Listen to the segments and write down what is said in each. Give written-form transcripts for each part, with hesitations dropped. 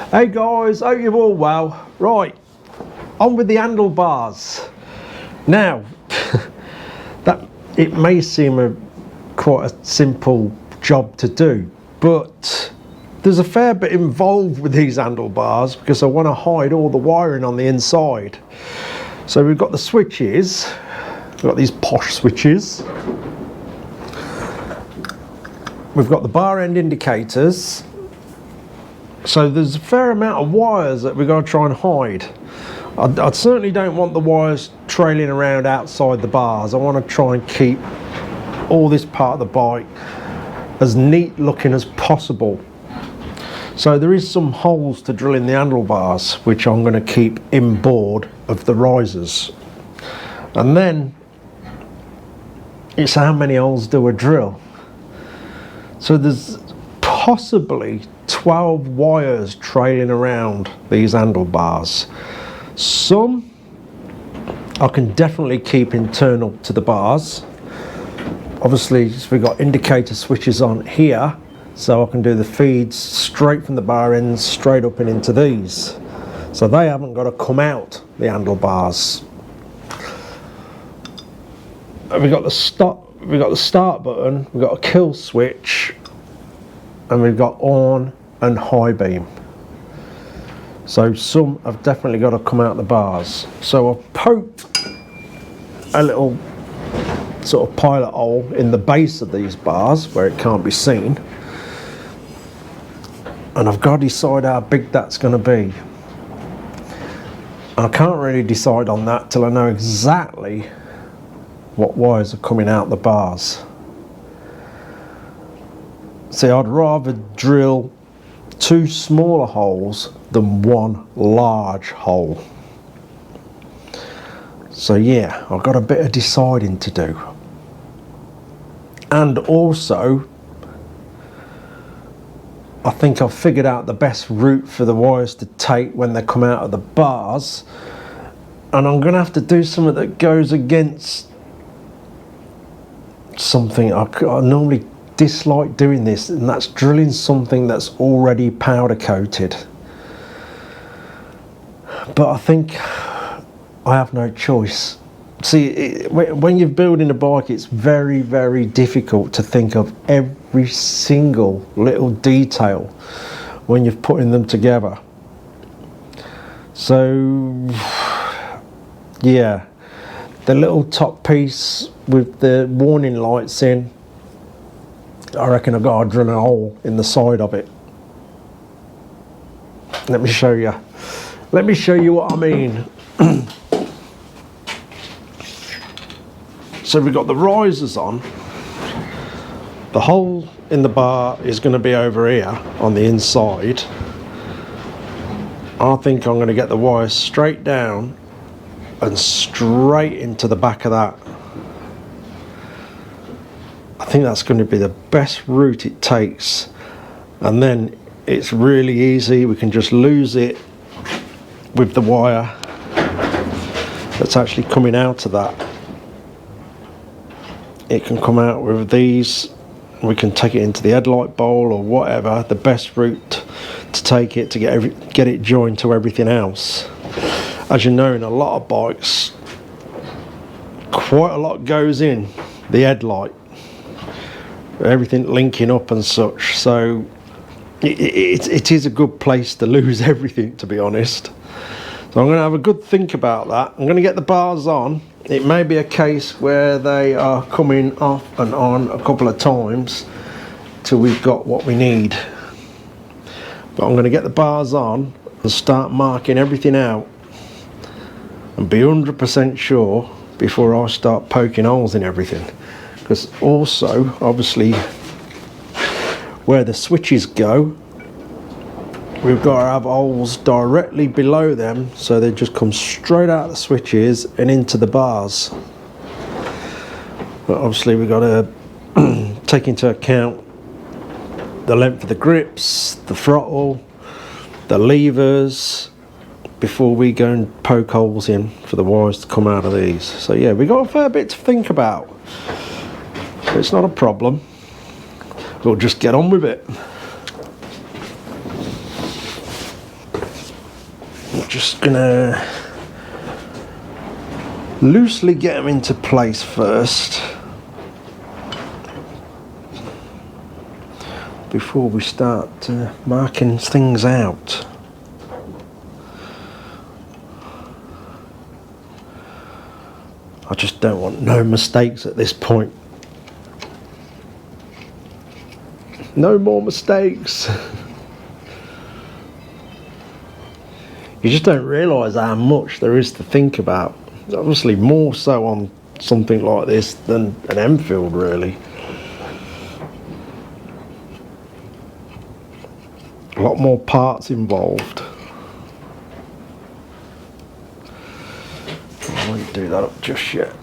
Hey guys, hope you're all well. Right, on with the handlebars. Now, that it may seem quite a simple job to do, but there's a fair bit involved with these handlebars because I want to hide all the wiring on the inside. So we've got the switches, we've got these posh switches. We've got the bar end indicators. So there's a fair amount of wires that we've got to try and hide. I certainly don't want the wires trailing around outside the bars. I want to try and keep all this part of the bike as neat looking as possible. So there is some holes to drill in the handlebars, which I'm going to keep inboard of the risers. And then it's how many holes do I drill? So there's possibly 12 wires trailing around these handlebars. Some I can definitely keep internal to the bars. Obviously we've got indicator switches on here, so I can do the feeds straight from the bar ends straight up and into these. So they haven't got to come out the handlebars. We've got the start button, we've got a kill switch, and we've got on and high beam. So some have definitely got to come out the bars. So I've poked a little sort of pilot hole in the base of these bars where it can't be seen. And I've got to decide how big that's going to be. I can't really decide on that till I know exactly what wires are coming out the bars. See, I'd rather drill 2 smaller holes than 1 large hole. So yeah, I've got a bit of deciding to do. And also, I think I've figured out the best route for the wires to take when they come out of the bars. And I'm going to have to do something that goes against something I normally dislike doing this, and that's drilling something that's already powder coated. But I think I have no choice. See, when you're building a bike, it's very, very difficult to think of every single little detail when you're putting them together. So yeah, the little top piece with the warning lights in, I reckon I've got to drill a hole in the side of it. Let me show you. Let me show you what I mean. So we've got the risers on. The hole in the bar is going to be over here on the inside. I think I'm going to get the wires straight down and straight into the back of that. I think that's going to be the best route it takes, and then it's really easy. We can just lose it with the wire that's actually coming out of that. It can come out with these. We can take it into the headlight bowl or whatever. The best route to take it to get it joined to everything else. As you know, in a lot of bikes, quite a lot goes in the headlight. Everything linking up and such, so it is a good place to lose everything, to be honest. So I'm going to have a good think about that. I'm going to get the bars on. It may be a case where they are coming off and on a couple of times till we've got what we need, but I'm going to get the bars on and start marking everything out and be 100% sure before I start poking holes in everything. Because also, obviously, where the switches go, we've got to have holes directly below them, so they just come straight out of the switches and into the bars. But obviously we've got to take into account the length of the grips, the throttle, the levers, before we go and poke holes in for the wires to come out of these. So yeah, we've got a fair bit to think about. It's not a problem. We'll just get on with it. just gonna loosely get them into place first before we start marking things out. I just don't want no mistakes at this point. No more mistakes. You just don't realise how much there is to think about. Obviously more so on something like this than an Enfield really. A lot more parts involved. I won't do that up just yet.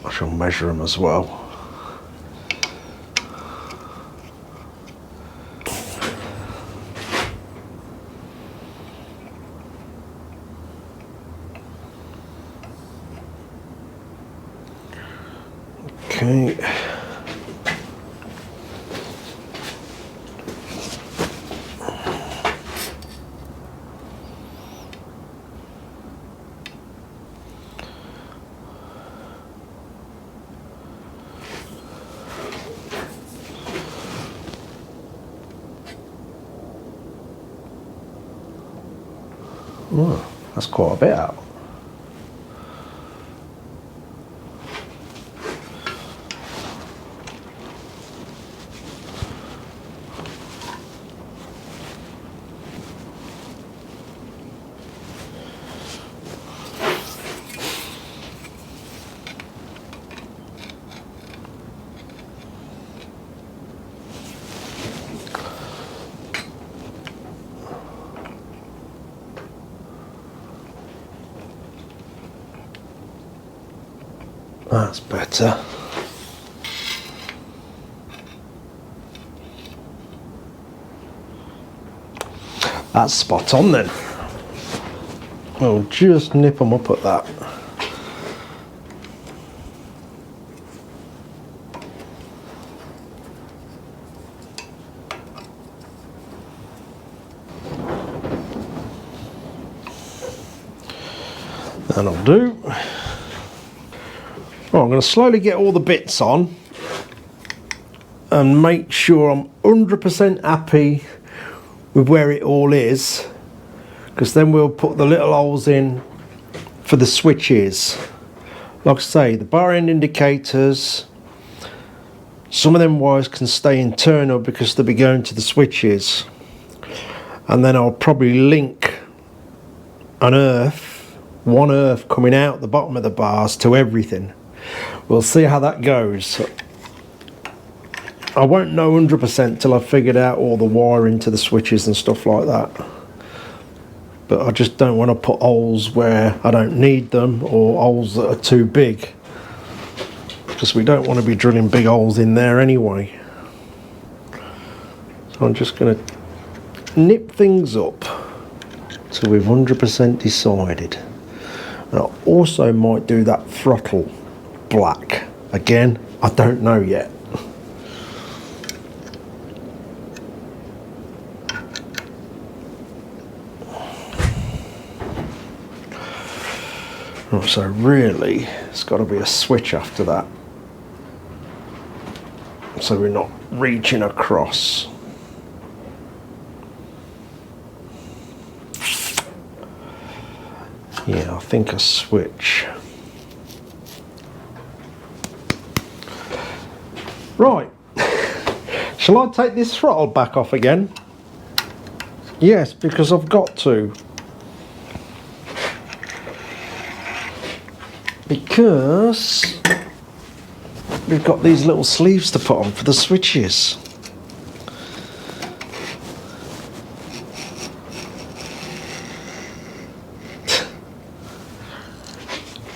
I shall measure them as well. Okay. Oh, that's quite a bit out. That's better. That's spot on then. We'll just nip them up at that. That'll do. Well, I'm going to slowly get all the bits on and make sure I'm 100% happy with where it all is, because then we'll put the little holes in for the switches. Like I say, the bar end indicators, some of them wires can stay internal because they'll be going to the switches, and then I'll probably link an one earth coming out the bottom of the bars to everything. We'll see how that goes. I won't know 100% till I've figured out all the wiring to the switches and stuff like that. But I just don't want to put holes where I don't need them, or holes that are too big, because we don't want to be drilling big holes in there anyway. So I'm just going to nip things up till we've 100% decided. And I also might do that throttle black again. I don't know yet. So really it's got to be a switch after that, so we're not reaching across. Yeah, I think a switch. Right, shall I take this throttle back off again? Yes, because I've got to. Because we've got these little sleeves to put on for the switches.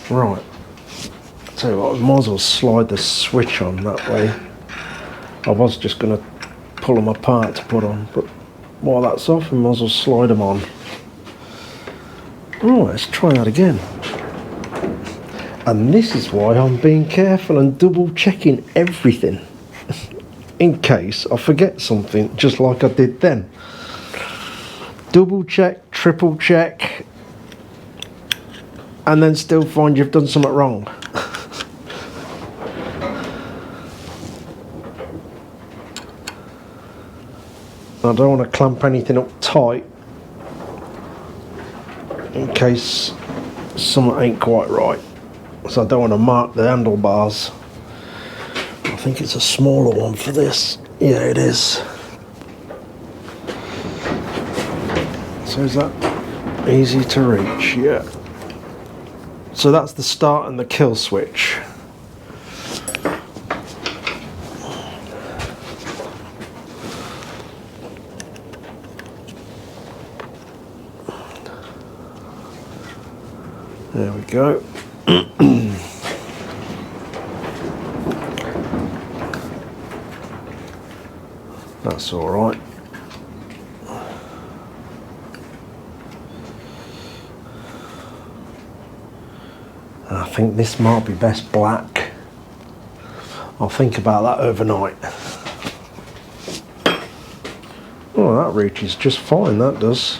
Right, tell you what, I might as well slide the switch on that way. I was just going to pull them apart to put on, but while that's off, I might as well slide them on. Right, let's try that again. And this is why I'm being careful and double checking everything. in case I forget something, just like I did then. Double check, triple check, and then still find you've done something wrong. I don't want to clamp anything up tight in case something ain't quite right. So I don't want to mark the handlebars. I think it's a smaller one for this. Yeah, it is. So is that easy to reach? Yeah. So that's the start and the kill switch. There we go. That's all right. I think this might be best black. I'll think about that overnight. Oh, that reaches just fine, that does.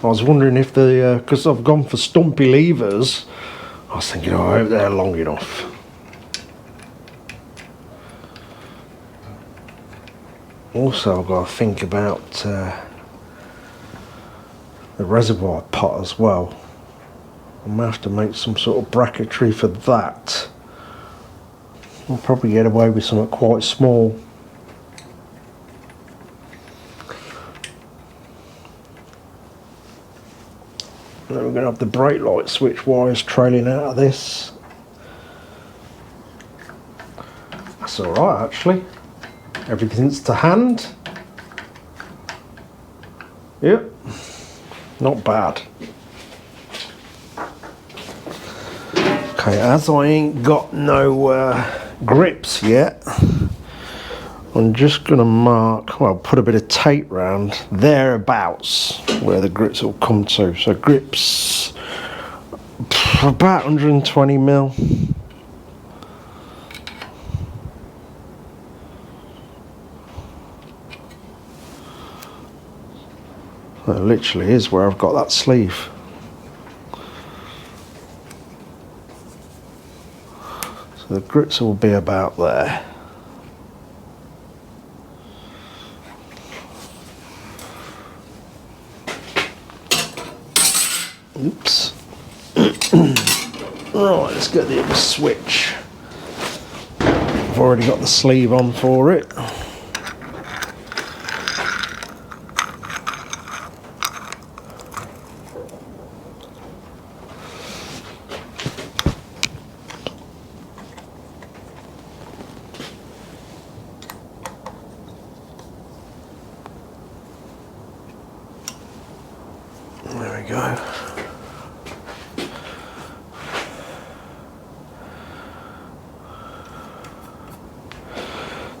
I was wondering if the, because I've gone for stumpy levers, I was thinking, oh, I hope they're long enough. Also, I've got to think about the reservoir pot as well. I might have to make some sort of bracketry for that. I'll probably get away with something quite small. Then we're going to have the brake light switch wires trailing out of this. That's alright actually. Everything's to hand. Yep, not bad. Okay, as I ain't got no grips yet, I'm just going to mark, well, put a bit of tape round thereabouts where the grips will come to. So grips about 120 mil. That literally is where I've got that sleeve. So the grips will be about there. Oops. Right, let's get the other switch. I've already got the sleeve on for it. There we go.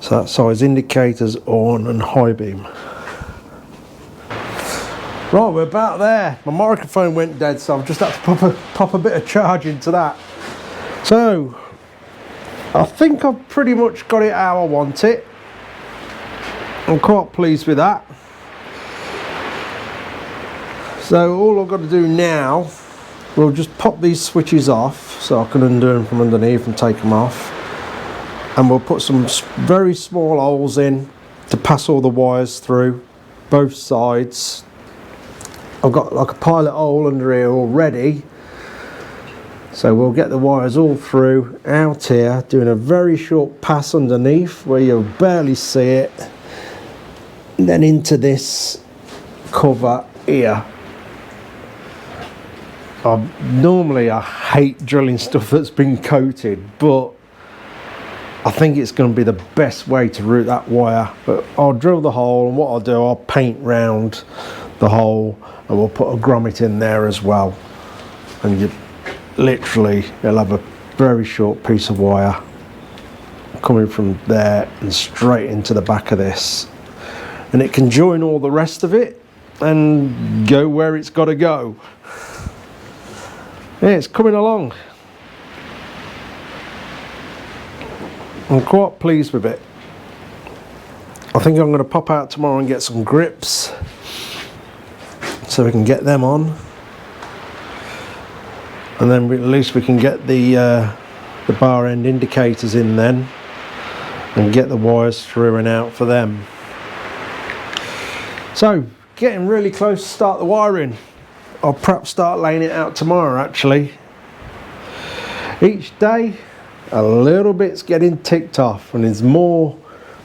So that size indicators on and high beam. Right, we're about there. My microphone went dead, so I've just had to pop a bit of charge into that. So I think I've pretty much got it how I want it. I'm quite pleased with that. So all I've got to do now, we'll just pop these switches off so I can undo them from underneath and take them off. And we'll put some very small holes in to pass all the wires through, both sides. I've got like a pilot hole under here already. So we'll get the wires all through, out here, doing a very short pass underneath where you'll barely see it. And then into cover here. Normally I hate drilling stuff that's been coated, but I think it's going to be the best way to route that wire. But I'll drill the hole, and what I'll do, I'll paint round the hole, and we'll put a grommet in there as well. And you'll have a very short piece of wire coming from there and straight into the back of this. And it can join all the rest of it and go where it's got to go. Yeah, it's coming along. I'm quite pleased with it. think I'm going to pop out tomorrow and get some grips so we can get them on, and then at least we can get the bar end indicators in then and get the wires through and out for them. So getting really close to start the wiring. I'll perhaps start laying it out tomorrow actually. Each day a little bit's getting ticked off and there's more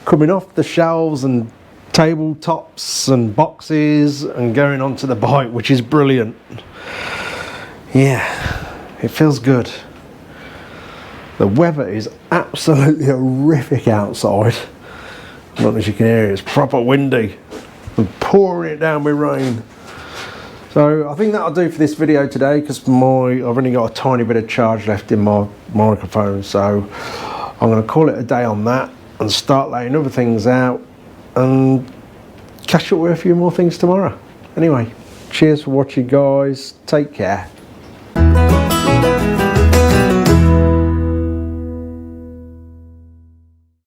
coming off the shelves and tabletops and boxes and going onto the bike, which is brilliant. Yeah, it feels good. The weather is absolutely horrific outside. I don't know if you can hear it, it's proper windy and pouring it down with rain. So I think that'll do for this video today, because I've only got a tiny bit of charge left in my microphone, so I'm going to call it a day on that and start laying other things out and catch up with a few more things tomorrow. Anyway, cheers for watching guys, take care.